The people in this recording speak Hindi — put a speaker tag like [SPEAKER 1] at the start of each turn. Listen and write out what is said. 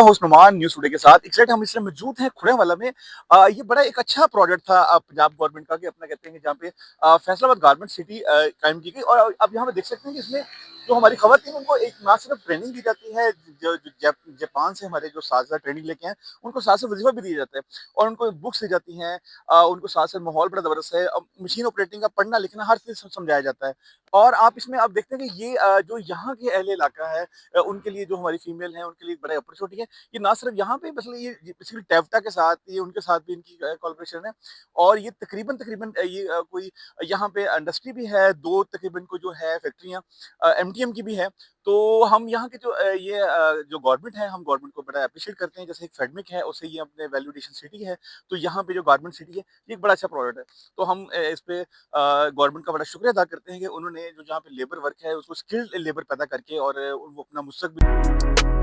[SPEAKER 1] आपका होस्ट नुमान न्यूज़ टुडे के साथ। एक्सैक्ट हम इस समय मौजूद हैं खुड़ियावाला में। ये बड़ा एक अच्छा प्रोजेक्ट था पंजाब गवर्नमेंट का कि अपना कहते हैं कि जहाँ पे फैसलाबाद गारमेंट सिटी कायम की गई और अब यहाँ पे देख सकते हैं कि इसमें जो हमारी खवातीन उनको एक ना सिर्फ ट्रेनिंग दी जाती है, जो जापान से हमारे जो साथ-साथ ट्रेनिंग लेके आए, उनको साथ-साथ वज़ीफ़ा भी दिया जाता है और उनको बुक्स दी जाती हैं। उनको साथ-साथ माहौल बड़ा ज़बरदस्त है। मशीन ऑपरेटिंग का पढ़ना-लिखना हर चीज़ समझाया जाता है और आप इसमें आप देखते हैं कि ये जो यहाँ के अहले इलाका है उनके लिए जो हमारी फीमेल हैं, उनके लिए एक बड़ा अपॉर्चुनिटी है। ये ना सिर्फ यहाँ पे बस ये बेसिकली टेफ्टा के साथ ये उनके साथ भी इनकी कोलैबोरेशन है और ये तकरीबन ये कोई यहाँ पे इंडस्ट्री भी है, 2 तकरीबन को जो है फैक्ट्रियाँ एमटीएम की भी है। तो हम यहाँ के जो जो गवर्नमेंट है, हम गवर्नमेंट को बड़ा एप्रिशिएट करते हैं। जैसे एक फेडमिक है, उससे ये अपने वैल्यू एडिशन सिटी है, तो यहाँ पे जो गारमेंट सिटी है, ये एक बड़ा अच्छा प्रोडक्ट है। तो हम इस पे गवर्नमेंट का बड़ा शुक्रिया अदा करते हैं कि उन्होंने जो जहाँ पे लेबर वर्क है, उसको स्किल्ड लेबर पैदा करके और वो अपना मुस्तकबिल